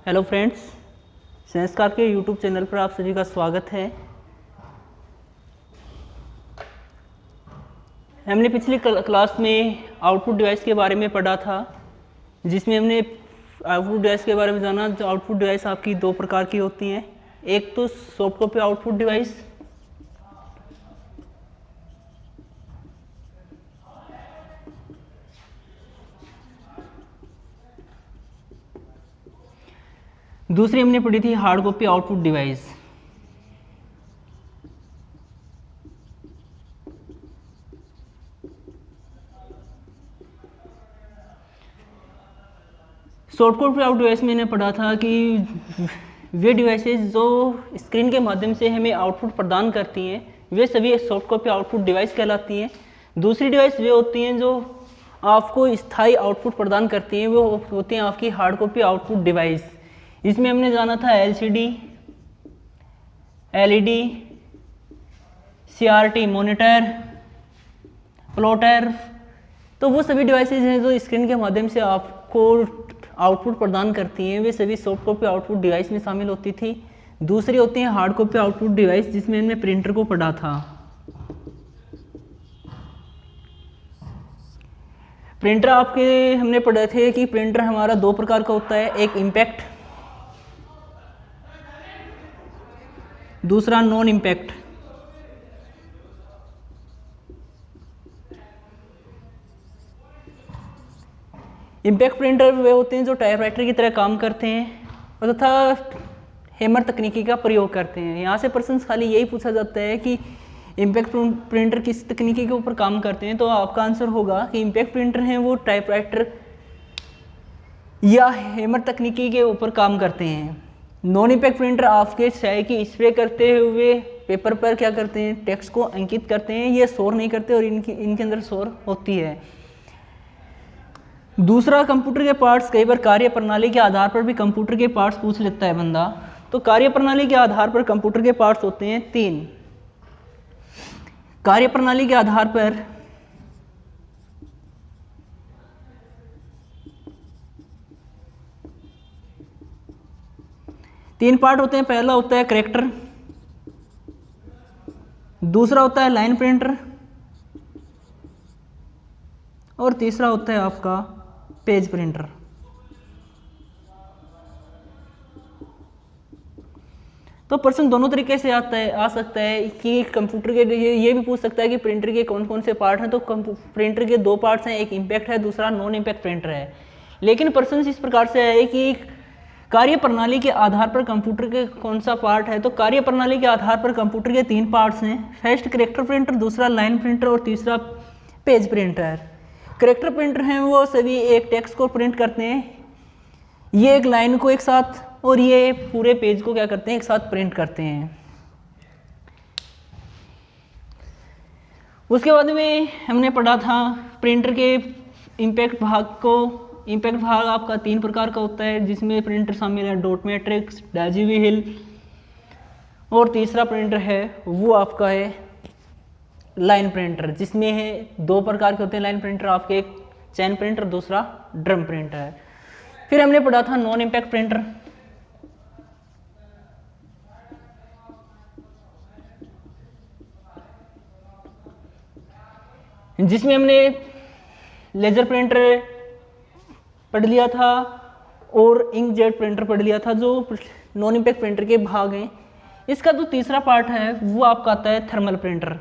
Hello friends, संस्कार के YouTube channel पर आप सभी का स्वागत है। हमने पिछली क्लास में आउटपुट डिवाइस के बारे में पढ़ा था, जिसमें हमने आउटपुट डिवाइस के बारे में जाना। जो आउटपुट डिवाइस आपकी दो प्रकार की होती हैं, एक तो सॉफ्ट कॉपी आउटपुट डिवाइस, दूसरी हमने पढ़ी थी hard copy output device. Soft copy out device में मैंने पढ़ा था कि वे डिवाइसेस जो स्क्रीन के माध्यम से हमें आउटपुट प्रदान करती हैं वे सभी सॉफ्ट कॉपी आउटपुट डिवाइस कहलाती हैं। दूसरी डिवाइस वे होती हैं जो आपको स्थायी आउटपुट प्रदान करती हैं, वो होती हैं आपकी हार्ड कॉपी आउटपुट डिवाइस। इसमें हमने जाना था LCD, LED, CRT monitor, plotter. तो वो सभी डिवाइसेज हैं जो स्क्रीन के माध्यम से आपको आउटपुट प्रदान करती हैं, वे सभी सॉफ्ट कॉपी आउटपुट डिवाइस में शामिल होती थी। दूसरी होती है हार्ड कॉपी आउटपुट डिवाइस, जिसमें हमने प्रिंटर को पढ़ा था। प्रिंटर आपके हमने पढ़े थे कि प्रिंटर हमारा दो प्रकार का होता है, एक इम्पैक्ट, दूसरा नॉन इम्पैक्ट। इम्पैक्ट प्रिंटर वे होते हैं जो टाइपराइटर की तरह काम करते हैं और तथा हैमर तकनीकी का प्रयोग करते हैं। यहाँ से प्रश्न खाली यही पूछा जाता है कि इम्पैक्ट प्रिंटर किस तकनीकी के ऊपर काम करते हैं, तो आपका आंसर होगा कि इम्पैक्ट प्रिंटर हैं वो टाइपराइटर या हैमर तकनीकी के ऊपर काम करते हैं। नॉन इम्पैक्ट प्रिंटर आपके स्याही की स्प्रे करते हुए पेपर पर क्या करते हैं, टेक्स्ट को अंकित करते हैं। ये शोर नहीं करते और इनके अंदर शोर होती है। दूसरा, कंप्यूटर के पार्ट्स। कई बार कार्य प्रणाली के आधार पर भी कंप्यूटर के पार्ट्स पूछ लेता है बंदा। तो कार्य प्रणाली के आधार पर कंप्यूटर के पार्ट्स होते हैं 3। कार्य प्रणाली के आधार पर तीन पार्ट होते हैं। पहला होता है कैरेक्टर, दूसरा होता है लाइन प्रिंटर और तीसरा होता है आपका पेज प्रिंटर। तो प्रश्न दोनों तरीके से आ सकता है कि कंप्यूटर के ये भी पूछ सकता है कि प्रिंटर के कौन कौन से पार्ट हैं। तो प्रिंटर के दो पार्ट्स हैं, एक इम्पैक्ट है, दूसरा नॉन इम्पैक्ट प्रिंटर है। लेकिन प्रश्न इस प्रकार से है कि कार्य प्रणाली के आधार पर कंप्यूटर के कौन सा पार्ट है। तो कार्य प्रणाली के आधार पर कंप्यूटर के 3 पार्ट्स हैं, फर्स्ट कैरेक्टर प्रिंटर, दूसरा लाइन प्रिंटर और तीसरा पेज प्रिंटर। कैरेक्टर प्रिंटर हैं वो सभी एक टेक्स्ट को प्रिंट करते हैं, ये एक लाइन को एक साथ और ये पूरे पेज को क्या करते हैं, एक साथ प्रिंट करते हैं। उसके बाद में हमने पढ़ा था प्रिंटर के इम्पैक्ट भाग को। इम्पैक्ट भाग आपका 3 प्रकार का होता है, जिसमें प्रिंटर शामिल है डॉट मैट्रिक्स, डायजी व्हील और तीसरा प्रिंटर है वो आपका है लाइन प्रिंटर, जिसमें है 2 प्रकार के होते हैं लाइन प्रिंटर आपके, एक चैन प्रिंटर, दूसरा ड्रम प्रिंटर। फिर हमने पढ़ा था नॉन इम्पैक्ट प्रिंटर, जिसमें हमने लेजर प्रिंटर पढ़ लिया था और इंकजेट प्रिंटर पढ़ लिया था, जो नॉन इम्पैक्ट प्रिंटर के भाग हैं। इसका जो तीसरा पार्ट है वो आपका आता है थर्मल प्रिंटर।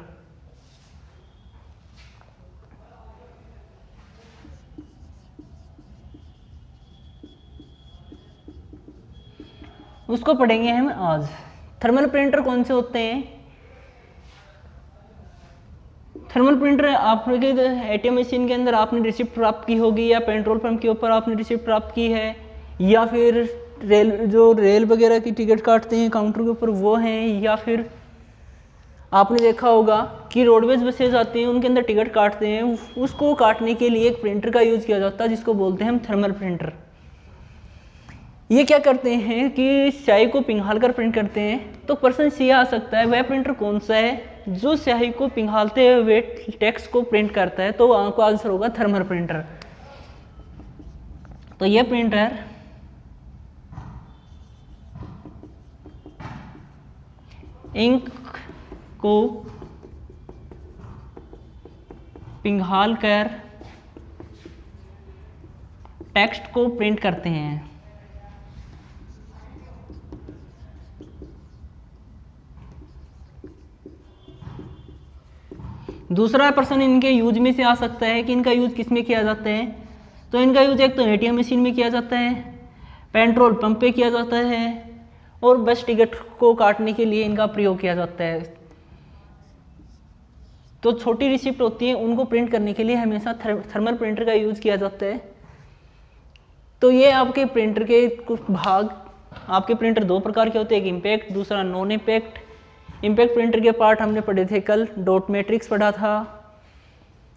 उसको पढ़ेंगे हम आज। थर्मल प्रिंटर कौन से होते हैं? थर्मल प्रिंटर आपके एटीएम मशीन के अंदर आपने रिसिप्ट प्राप्त की होगी, या पेट्रोल पंप के ऊपर आपने रिसिप्ट प्राप्त की है, या फिर रेल वगैरह की टिकट काटते हैं काउंटर के ऊपर वो हैं, या फिर आपने देखा होगा कि रोडवेज बसेज आती हैं उनके अंदर टिकट काटते हैं। उसको काटने के लिए एक प्रिंटर का यूज़ किया जाता है जिसको बोलते हैं हम थर्मल प्रिंटर। ये क्या करते हैं कि स्याही को पिघाल कर प्रिंट करते हैं। तो प्रश्न ये आ सकता है वह प्रिंटर कौन सा है जो स्याही को पिघालते हुए टेक्स्ट को प्रिंट करता है, तो आपका आंसर होगा थर्मल प्रिंटर। तो यह प्रिंटर इंक को पिघाल कर टेक्स्ट को प्रिंट करते हैं। दूसरा पर्सन इनके यूज में से आ सकता है कि इनका यूज किस में किया जाता है। तो इनका यूज एक तो एटीएम मशीन में किया जाता है, पेट्रोल पंप पे किया जाता है, और बस टिकट को काटने के लिए इनका प्रयोग किया जाता है। तो छोटी रिसिप्ट होती है उनको प्रिंट करने के लिए हमेशा थर्मल प्रिंटर का यूज किया जाता है। तो ये आपके प्रिंटर के कुछ भाग, आपके प्रिंटर दो प्रकार के होते हैं, एक इम्पैक्ट, दूसरा नॉन इम्पैक्ट। इम्पैक्ट प्रिंटर के पार्ट हमने पढ़े थे कल, डॉट मैट्रिक्स पढ़ा था,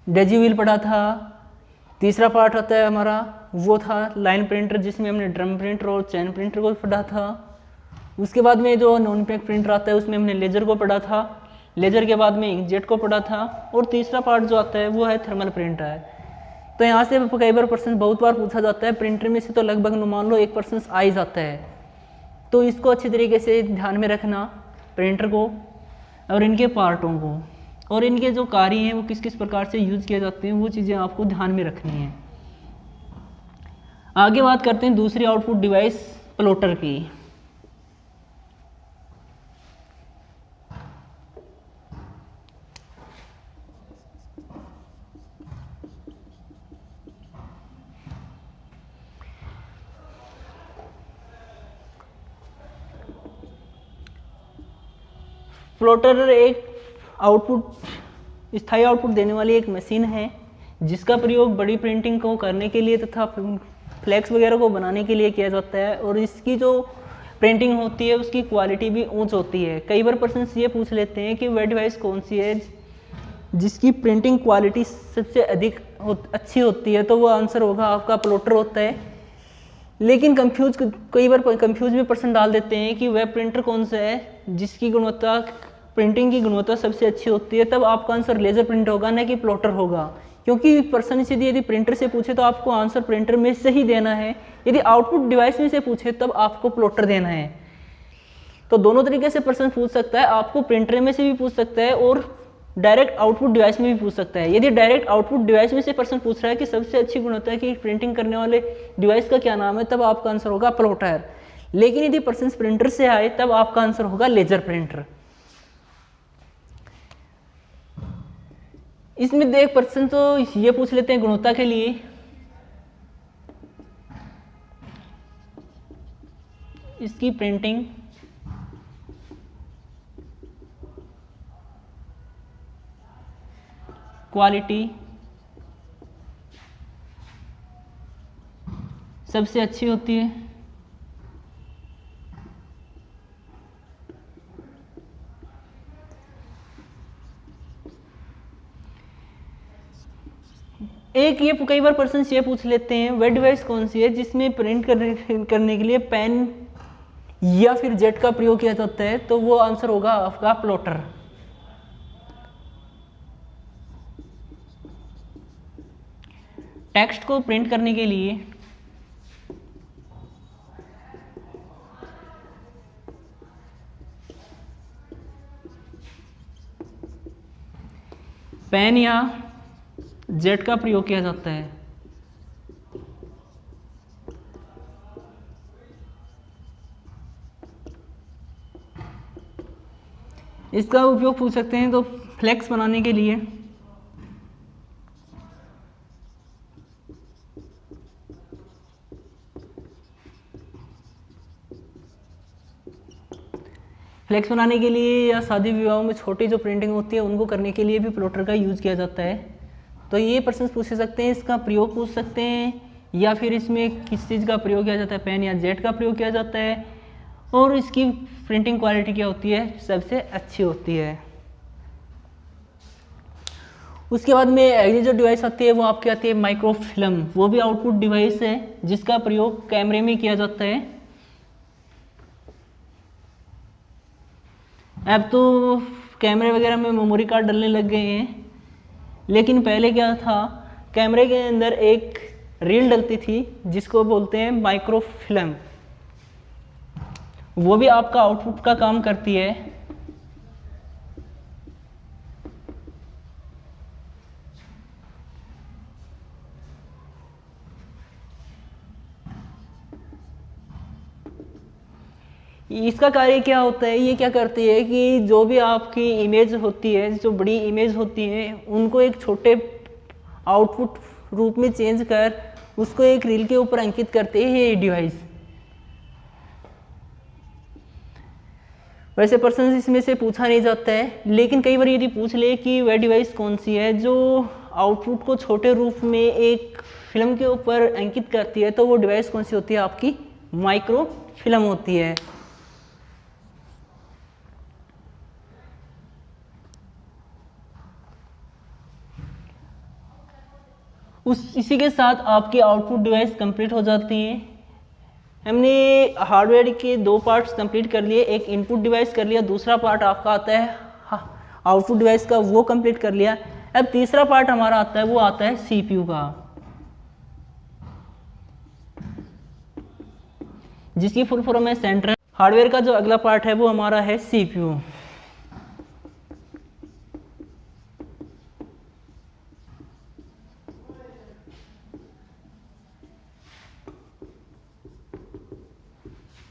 डेजीव्हील पढ़ा था। तीसरा पार्ट होता है हमारा वो था लाइन प्रिंटर, जिसमें हमने ड्रम प्रिंटर और चैन प्रिंटर को पढ़ा था। उसके बाद में जो नॉन इम्पैक्ट प्रिंटर आता है उसमें हमने लेजर को पढ़ा था, लेजर के बाद में इंकजेट को पढ़ा था, और तीसरा पार्ट जो आता है वो है थर्मल प्रिंटर। तो यहाँ से कई बार प्रश्न बहुत बार पूछा जाता है, प्रिंटर में से तो लगभग मान लो एक प्रश्न आ ही जाता है। तो इसको अच्छी तरीके से ध्यान में रखना, प्रिंटर को और इनके पार्टों को, और इनके जो कार्य हैं वो किस किस प्रकार से यूज किए जाते हैं, वो चीज़ें आपको ध्यान में रखनी है। आगे बात करते हैं दूसरी आउटपुट डिवाइस प्लॉटर की। प्लॉटर एक स्थायी आउटपुट देने वाली एक मशीन है, जिसका प्रयोग बड़ी प्रिंटिंग को करने के लिए तथा फ्लैक्स वगैरह को बनाने के लिए किया जाता है। और इसकी जो प्रिंटिंग होती है उसकी क्वालिटी भी ऊंच होती है। कई बार पर्सन ये पूछ लेते हैं कि वह डिवाइस कौन सी है जिसकी प्रिंटिंग क्वालिटी सबसे अधिक अच्छी होती है, तो वो आंसर होगा आपका प्लॉटर होता है। लेकिन कई बार कंफ्यूज भी पर्सन डाल देते हैं कि वह प्रिंटर कौन सा है जिसकी गुणवत्ता, प्रिंटिंग की गुणवत्ता सबसे अच्छी होती है। तब आपका आंसर लेजर प्रिंट होगा, न कि प्लॉटर होगा। क्योंकि पर्सन से यदि प्रिंटर से पूछे तो आपको आंसर प्रिंटर में से ही देना है, यदि आउटपुट डिवाइस में से पूछे तब आपको प्लॉटर देना है। तो दोनों तरीके से पर्सन पूछ सकता है, आपको प्रिंटर में से भी पूछ सकता है और डायरेक्ट आउटपुट डिवाइस में भी पूछ सकता है। यदि डायरेक्ट आउटपुट डिवाइस में से पर्सन पूछ रहा है कि सबसे अच्छी गुणवत्ता की प्रिंटिंग करने वाले डिवाइस का क्या नाम है, तब आपका आंसर होगा प्लॉटर। लेकिन यदि पर्सन प्रिंटर से आए तब आपका आंसर होगा लेजर प्रिंटर। इसमें देख पर्सन तो ये पूछ लेते हैं गुणवत्ता के लिए, इसकी प्रिंटिंग क्वालिटी सबसे अच्छी होती है। एक ये कई बार पर्सन ये पूछ लेते हैं वह डिवाइस कौन सी है जिसमें प्रिंट करने के लिए पेन या फिर जेट का प्रयोग किया जाता है, तो वो आंसर होगा आपका प्लॉटर। टेक्स्ट को प्रिंट करने के लिए पेन या जेट का प्रयोग किया जाता है। इसका उपयोग पूछ सकते हैं तो फ्लेक्स बनाने के लिए या शादी विवाहों में छोटी जो प्रिंटिंग होती है उनको करने के लिए भी प्लॉटर का यूज़ किया जाता है। तो ये पर्सन पूछ सकते हैं, इसका प्रयोग पूछ सकते हैं, या फिर इसमें किस चीज़ का प्रयोग किया जाता है, पेन या जेट का प्रयोग किया जाता है, और इसकी प्रिंटिंग क्वालिटी क्या होती है, सबसे अच्छी होती है। उसके बाद में अगली जो डिवाइस आती है वो आपकी आती है माइक्रोफिल्म। वो भी आउटपुट डिवाइस है जिसका प्रयोग कैमरे में किया जाता है। अब तो कैमरे वगैरह में मेमोरी कार्ड डलने लग गए हैं, लेकिन पहले क्या था, कैमरे के अंदर एक रील डलती थी जिसको बोलते हैं माइक्रोफिल्म। वो भी आपका आउटपुट का काम करती है। इसका कार्य क्या होता है, ये क्या करती है कि जो भी आपकी इमेज होती है, जो बड़ी इमेज होती है, उनको एक छोटे आउटपुट रूप में चेंज कर उसको एक रील के ऊपर अंकित करते हैं ये डिवाइस। वैसे पर्सन इसमें से पूछा नहीं जाता है, लेकिन कई बार यदि पूछ ले कि वह डिवाइस कौन सी है जो आउटपुट को छोटे रूप में एक फिल्म के ऊपर अंकित करती है, तो वो डिवाइस कौन सी होती है, आपकी माइक्रो फिल्म होती है। इसी के साथ आपकी आउटपुट डिवाइस कंप्लीट हो जाती है। हमने हार्डवेयर के 2 पार्ट्स कंप्लीट कर लिए, एक इनपुट डिवाइस कर लिया, दूसरा पार्ट आपका आता है आउटपुट डिवाइस का, वो कंप्लीट कर लिया। अब तीसरा पार्ट हमारा आता है, वो आता है सीपीयू का, जिसकी फुल फॉर्म है सेंट्रल। हार्डवेयर का जो अगला पार्ट है वो हमारा है सीपीयू।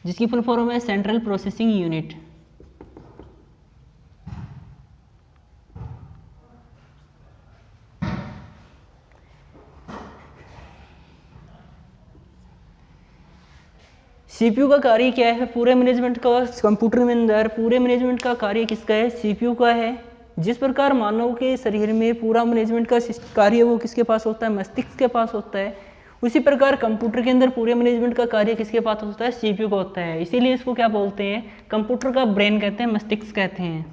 जिसकी फुल फॉर्म है सेंट्रल प्रोसेसिंग यूनिट। सीपीयू का कार्य क्या है, पूरे मैनेजमेंट का, कंप्यूटर में अंदर पूरे मैनेजमेंट का कार्य किसका है, सीपीयू का है। जिस प्रकार मानव के शरीर में पूरा मैनेजमेंट का कार्य वो किसके पास होता है, मस्तिष्क के पास होता है, उसी प्रकार कंप्यूटर के अंदर पूरे मैनेजमेंट का कार्य किसके पास होता है, सीपीयू का होता है। इसीलिए इसको क्या बोलते हैं, कंप्यूटर का ब्रेन कहते हैं, मस्तिष्क कहते हैं।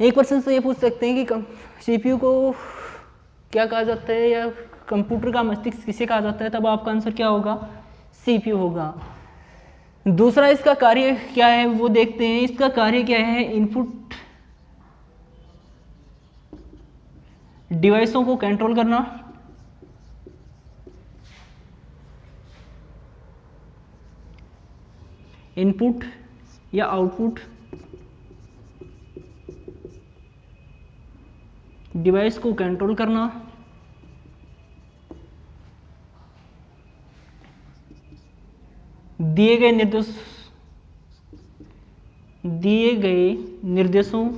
एक पर्सन से ये पूछ सकते हैं कि सीपीयू को क्या कहा जाता है, या कंप्यूटर का मस्तिष्क किसे कहा जाता है, तब आपका आंसर क्या होगा, सीपीयू होगा। दूसरा इसका कार्य क्या है वो देखते हैं। इसका कार्य क्या है, इनपुट डिवाइसों को कंट्रोल करना, इनपुट या आउटपुट डिवाइस को कंट्रोल करना, दिए गए निर्देशों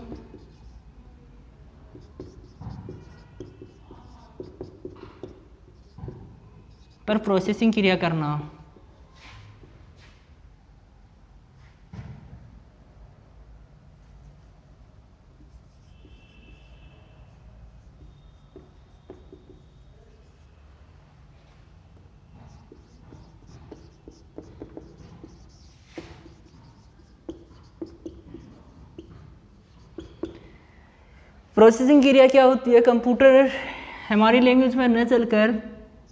पर प्रोसेसिंग क्रिया करना। प्रोसेसिंग क्रिया क्या होती है, कंप्यूटर हमारी लैंग्वेज में न चलकर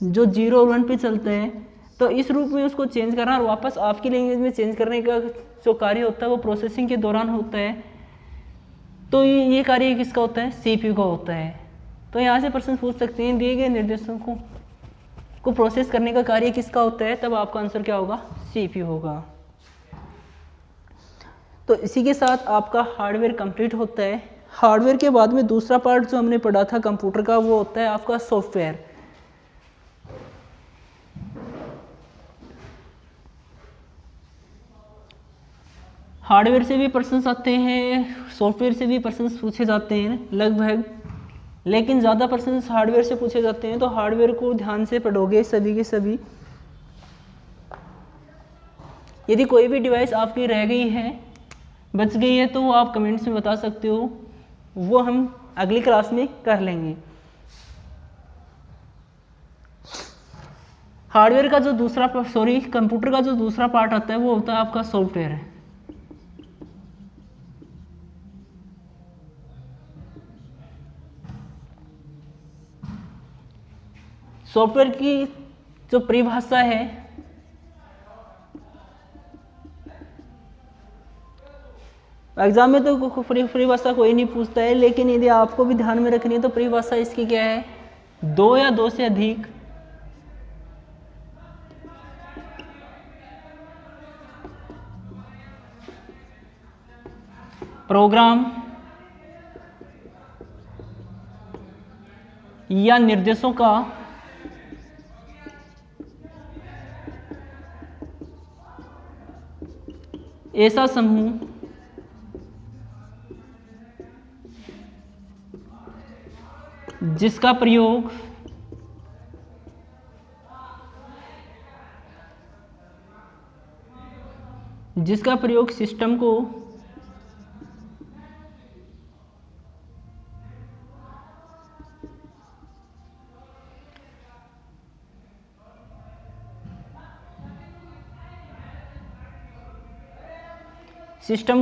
जो 0 और 1 पे चलते हैं, तो इस रूप में उसको चेंज करना और वापस आपकी लैंग्वेज में चेंज करने का जो कार्य होता है वो प्रोसेसिंग के दौरान होता है। तो ये कार्य किसका होता है, सीपीयू का होता है। तो यहाँ से प्रश्न पूछ सकते हैं, दिए गए निर्देशों को प्रोसेस करने का कार्य किसका होता है, तब आपका आंसर क्या होगा, सीपीयू होगा। तो इसी के साथ आपका हार्डवेयर कंप्लीट होता है। हार्डवेयर के बाद में दूसरा पार्ट जो हमने पढ़ा था कंप्यूटर का, वो होता है आपका सॉफ्टवेयर। हार्डवेयर से भी प्रश्न आते हैं, सॉफ्टवेयर से भी प्रश्न पूछे जाते हैं लगभग, लेकिन ज़्यादा प्रश्न हार्डवेयर से पूछे जाते हैं। तो हार्डवेयर को ध्यान से पढ़ोगे सभी के सभी। यदि कोई भी डिवाइस आपकी रह गई है, बच गई है, तो वो आप कमेंट्स में बता सकते हो, वो हम अगली क्लास में कर लेंगे। हार्डवेयर का जो कंप्यूटर का जो दूसरा पार्ट आता है वो होता है आपका सॉफ्टवेयर। सॉफ्टवेयर की जो परिभाषा है, एग्जाम में तो परिभाषा कोई नहीं पूछता है, लेकिन यदि आपको भी ध्यान में रखनी है तो परिभाषा इसकी क्या है, 2 या 2 से अधिक प्रोग्राम या निर्देशों का ऐसा समूह जिसका प्रयोग सिस्टम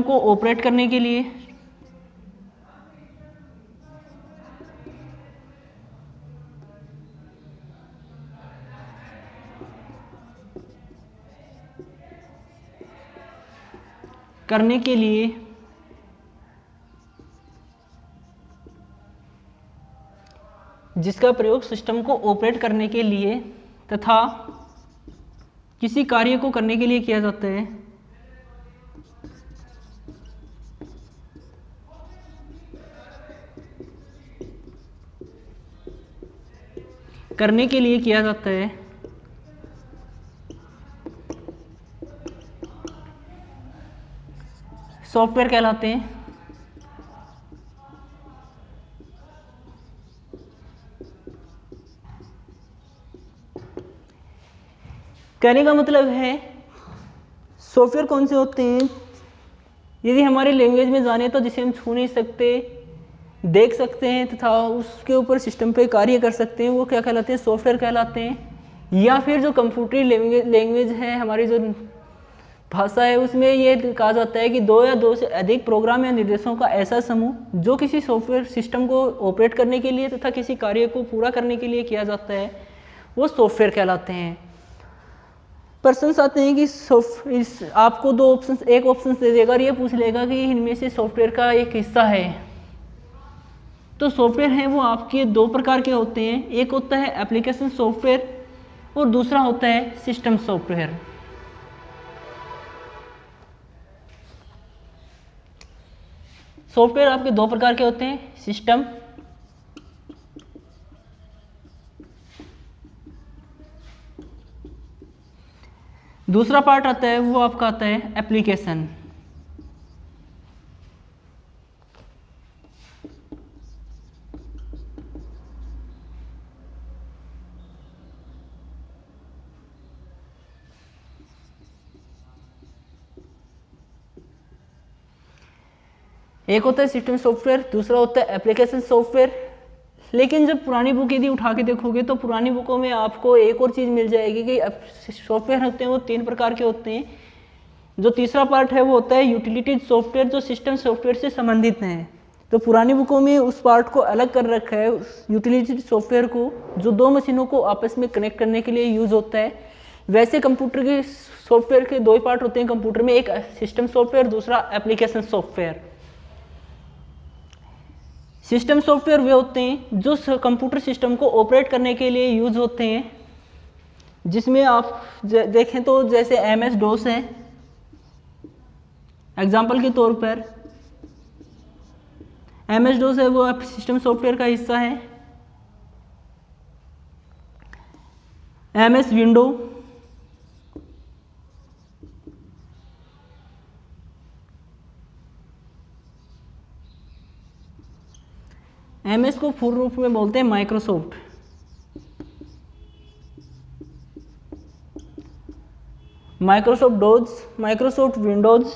को ऑपरेट करने के लिए जिसका प्रयोग सिस्टम को ऑपरेट करने के लिए तथा किसी कार्य को करने के लिए किया जाता है। सॉफ्टवेयर कहलाते हैं। कहने का मतलब है सॉफ्टवेयर कौन से होते हैं, यदि हमारी लैंग्वेज में जाने तो जिसे हम छू नहीं सकते, देख सकते हैं तथा उसके ऊपर सिस्टम पे कार्य कर सकते हैं, वो क्या कहलाते हैं, सॉफ्टवेयर कहलाते हैं। या फिर जो कंप्यूटरी लैंग्वेज है, हमारी जो भाषा है, उसमें ये कहा जाता है कि दो या दो से अधिक प्रोग्राम या निर्देशों का ऐसा समूह जो किसी सॉफ्टवेयर सिस्टम को ऑपरेट करने के लिए तथा किसी कार्य को पूरा करने के लिए किया जाता है, वो सॉफ्टवेयर कहलाते हैं। पर्सन्स आते हैं कि आपको दो ऑप्शंस, एक ऑप्शन दे देगा और ये पूछ लेगा कि इनमें से सॉफ्टवेयर का एक हिस्सा है। तो सॉफ्टवेयर हैं वो आपके दो प्रकार के होते हैं, एक होता है एप्लीकेशन सॉफ्टवेयर और दूसरा होता है सिस्टम सॉफ्टवेयर। सॉफ्टवेयर आपके दो प्रकार के होते हैं, सिस्टम दूसरा पार्ट आता है वो आपका आता है एप्लीकेशन। एक होता है सिस्टम सॉफ्टवेयर, दूसरा होता है एप्लीकेशन सॉफ्टवेयर। लेकिन जब पुरानी बुक यदि उठा के देखोगे तो पुरानी बुकों में आपको एक और चीज़ मिल जाएगी कि सॉफ्टवेयर होते हैं वो तीन प्रकार के होते हैं। जो तीसरा पार्ट है वो होता है यूटिलिटी सॉफ्टवेयर, जो सिस्टम सॉफ्टवेयर से संबंधित हैं। तो पुरानी बुकों में उस पार्ट को अलग कर रखा है, यूटिलिटी सॉफ्टवेयर को, जो दो मशीनों को आपस में कनेक्ट करने के लिए यूज़ होता है। वैसे कंप्यूटर के सॉफ्टवेयर के दो ही पार्ट होते हैं कंप्यूटर में, एक सिस्टम सॉफ्टवेयर, दूसरा एप्लीकेशन सॉफ्टवेयर। सिस्टम सॉफ्टवेयर वे होते हैं जो कंप्यूटर सिस्टम को ऑपरेट करने के लिए यूज होते हैं, जिसमें आप देखें तो जैसे MS DOS है, एग्जाम्पल के तौर पर MS DOS है वो सिस्टम सॉफ्टवेयर का हिस्सा है। MS विंडो, MS को पूर्ण रूप में बोलते हैं Microsoft. Microsoft dose, Microsoft Windows,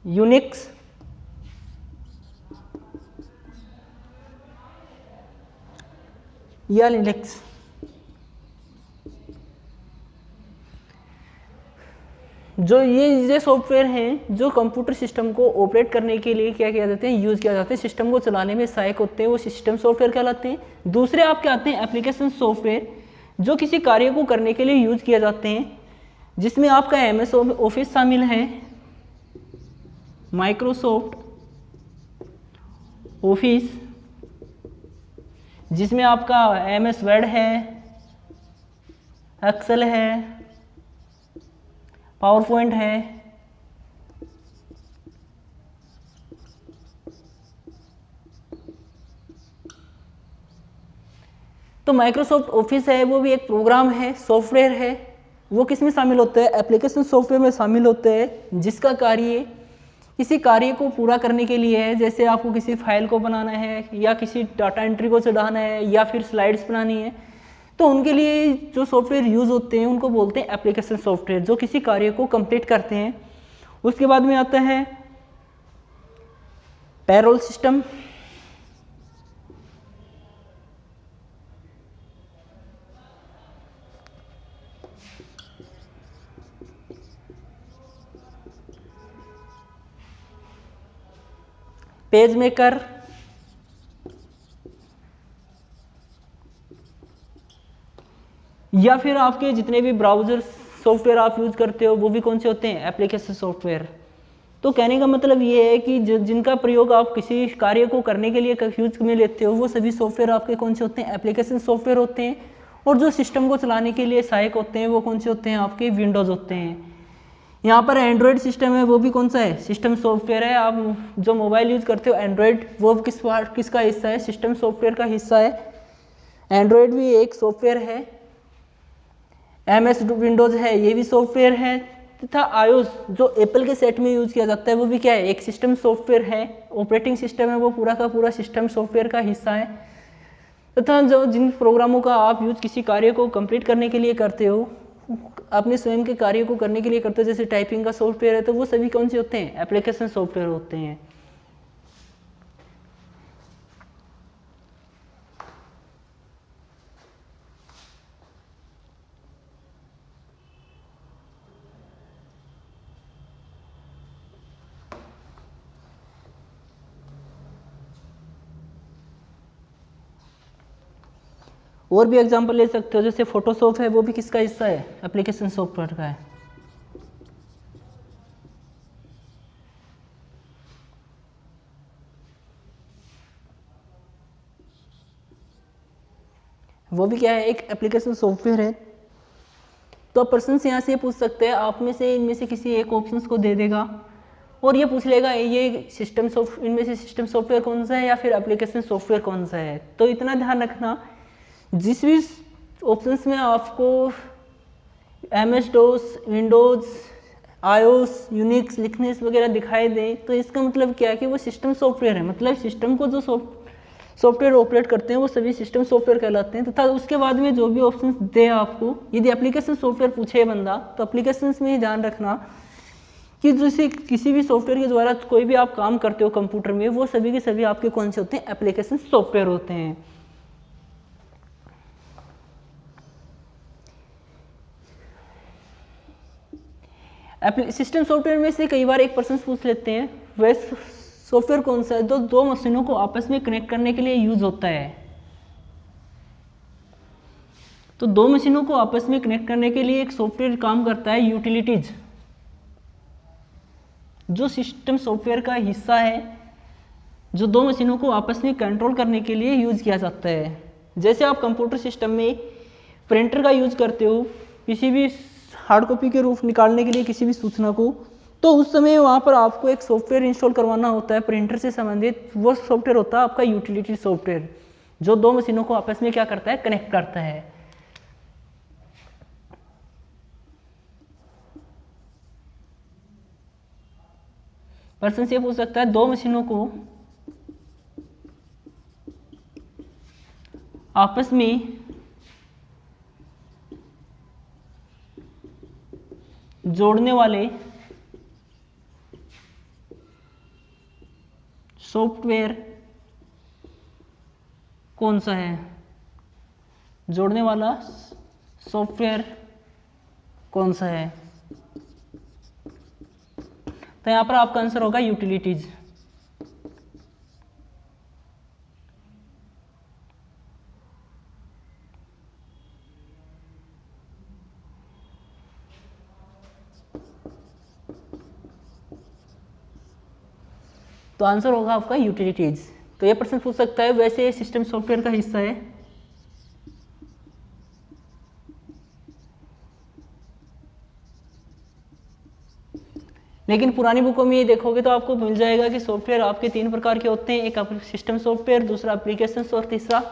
Unix, या लिनक्स। जो ये सॉफ्टवेयर हैं जो कंप्यूटर सिस्टम को ऑपरेट करने के लिए क्या किया जाते हैं, यूज़ किया जाता है, सिस्टम को चलाने में सहायक होते हैं, वो सिस्टम सॉफ्टवेयर कहलाते हैं। दूसरे आपके आते हैं एप्लीकेशन सॉफ्टवेयर, जो किसी कार्य को करने के लिए यूज़ किया जाते हैं, जिसमें आपका MS ऑफिस शामिल है, माइक्रोसॉफ्ट ऑफिस, जिसमें आपका MS वर्ड है, एक्सेल है, पावर पॉइंट है, तो माइक्रोसॉफ्ट ऑफिस है वो भी एक प्रोग्राम है, सॉफ्टवेयर है। वो किस में शामिल होता है? एप्लीकेशन सॉफ्टवेयर में शामिल होते हैं, जिसका कार्य किसी कार्य को पूरा करने के लिए है। जैसे आपको किसी फाइल को बनाना है या किसी डाटा एंट्री को चढ़ाना है या फिर स्लाइड्स बनानी है, तो उनके लिए जो सॉफ्टवेयर यूज़ होते हैं उनको बोलते हैं एप्लीकेशन सॉफ्टवेयर, जो किसी कार्य को कंप्लीट करते हैं। उसके बाद में आता है पेरोल सिस्टम। पेज मेकर, या फिर आपके जितने भी ब्राउज़र सॉफ्टवेयर आप यूज़ करते हो वो भी कौन से होते हैं? Application software. तो कहने का मतलब ये है कि जिनका प्रयोग आप किसी कार्य को करने के लिए यूज में लेते हो वो सभी सॉफ्टवेयर आपके कौन से होते हैं? एप्लीकेशन सॉफ्टवेयर होते हैं। और जो सिस्टम को चलाने के लिए सहायक होते हैं वो कौन से होते हैं? आपके विंडोज़ होते हैं। यहाँ पर एंड्रॉयड सिस्टम है, वो भी कौन सा है? सिस्टम सॉफ्टवेयर है। आप जो मोबाइल यूज़ करते हो एंड्रॉयड, वो किसका हिस्सा है? सिस्टम सॉफ्टवेयर का हिस्सा है। एंड्रॉयड भी एक सॉफ्टवेयर है। MS विंडोज़ है, ये भी सॉफ्टवेयर है। तथा iOS जो एप्पल के सेट में यूज़ किया जाता है वो भी क्या है? एक सिस्टम सॉफ्टवेयर है। ऑपरेटिंग सिस्टम है वो पूरा का पूरा सिस्टम सॉफ्टवेयर का हिस्सा है। तथा जो जिन प्रोग्रामों का आप यूज़ किसी कार्य को कंप्लीट करने के लिए करते हो, अपने स्वयं के कार्य को करने के लिए करते हो, जैसे टाइपिंग का सॉफ्टवेयर है, तो वो सभी कौन से होते हैं? एप्लीकेशन सॉफ्टवेयर होते हैं। और भी एग्जांपल ले सकते हो, जैसे फोटोशॉप है, वो भी किसका हिस्सा है? एप्लीकेशन सॉफ्टवेयर का है। वो भी क्या है? एक एप्लीकेशन सॉफ्टवेयर है। तो पर्सन से यहाँ से पूछ सकते हैं, आप में से इनमें से किसी एक ऑप्शंस को दे देगा और ये पूछ लेगा ये इनमें से सिस्टम सॉफ्टवेयर कौन सा है या फिर एप्लीकेशन सॉफ्टवेयर कौन सा है। तो इतना ध्यान रखना, जिस भी ऑप्शंस में आपको MS DOS, Windows, iOS, Unix, Linux वगैरह दिखाई दे, तो इसका मतलब क्या है कि वो सिस्टम सॉफ्टवेयर है। मतलब सिस्टम को जो सॉफ्टवेयर ऑपरेट करते हैं वो सभी सिस्टम सॉफ्टवेयर कहलाते हैं। तथा उसके बाद में जो भी ऑप्शंस दे आपको, यदि एप्लीकेशन सॉफ्टवेयर पूछे बंदा, तो एप्लीकेशंस में ध्यान रखना कि जैसे किसी भी सॉफ्टवेयर के द्वारा कोई भी आप काम करते हो कंप्यूटर में, वो सभी के सभी आपके कौन से होते हैं? एप्लीकेशन सॉफ्टवेयर होते हैं। सिस्टम सॉफ्टवेयर में से कई बार एक पर्सन पूछ लेते हैं, वह सॉफ्टवेयर कौन सा है जो दो मशीनों को आपस में कनेक्ट करने के लिए यूज होता है। तो दो मशीनों को आपस में कनेक्ट करने के लिए एक सॉफ्टवेयर काम करता है, यूटिलिटीज, जो सिस्टम सॉफ्टवेयर का हिस्सा है, जो दो मशीनों को आपस में कंट्रोल करने के लिए यूज किया जाता है। जैसे आप कंप्यूटर सिस्टम में प्रिंटर का यूज करते हो किसी भी हार्ड कॉपी के रूप निकालने के लिए किसी भी सूचना को, तो उस समय वहाँ पर आपको एक सॉफ्टवेयर इंस्टॉल करवाना होता है प्रिंटर से संबंधित। वो सॉफ्टवेयर होता है आपका यूटिलिटी सॉफ्टवेयर, जो दो मशीनों को आपस में क्या करता है? कनेक्ट करता है। पर्सन से पूछ सकता है, दो मशीनों को आपस में जोड़ने वाले सॉफ्टवेयर कौन सा है? जोड़ने वाला सॉफ्टवेयर कौन सा है? तो यहां पर आपका आंसर होगा यूटिलिटीज। तो आंसर होगा आपका यूटिलिटीज। तो ये प्रश्न पूछ सकता है, वैसे सिस्टम सॉफ्टवेयर का हिस्सा है। लेकिन पुरानी बुकों में ये देखोगे तो आपको मिल जाएगा कि सॉफ्टवेयर आपके तीन प्रकार के होते हैं, एक सिस्टम सॉफ्टवेयर, दूसरा एप्लीकेशन और तीसरा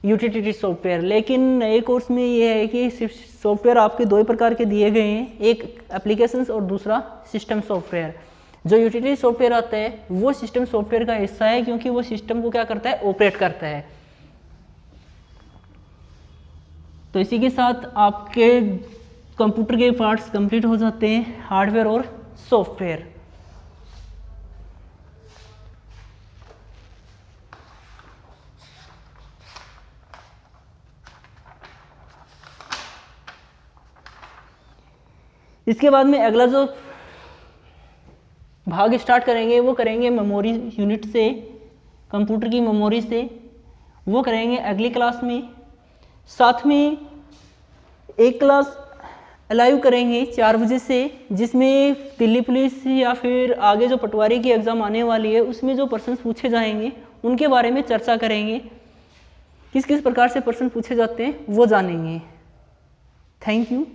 यूटिलिटी सॉफ्टवेयर। लेकिन नए कोर्स में ये है कि सिर्फ सॉफ्टवेयर आपके दो ही प्रकार के दिए गए हैं, एक एप्लीकेशंस और दूसरा सिस्टम सॉफ्टवेयर। जो यूटिलिटी सॉफ्टवेयर आता है वो सिस्टम सॉफ्टवेयर का हिस्सा है, क्योंकि वो सिस्टम को क्या करता है, ऑपरेट करता है। तो इसी के साथ आपके कंप्यूटर के पार्ट्स कंप्लीट हो जाते हैं, हार्डवेयर और सॉफ्टवेयर। इसके बाद में अगला जो भाग स्टार्ट करेंगे वो करेंगे मेमोरी यूनिट से, कंप्यूटर की मेमोरी से। वो करेंगे अगली क्लास में। साथ में एक क्लास अलाइव करेंगे 4 बजे से, जिसमें दिल्ली पुलिस या फिर आगे जो पटवारी की एग्ज़ाम आने वाली है उसमें जो प्रश्न पूछे जाएंगे उनके बारे में चर्चा करेंगे, किस किस प्रकार से प्रश्न पूछे जाते हैं वो जानेंगे। Thank you.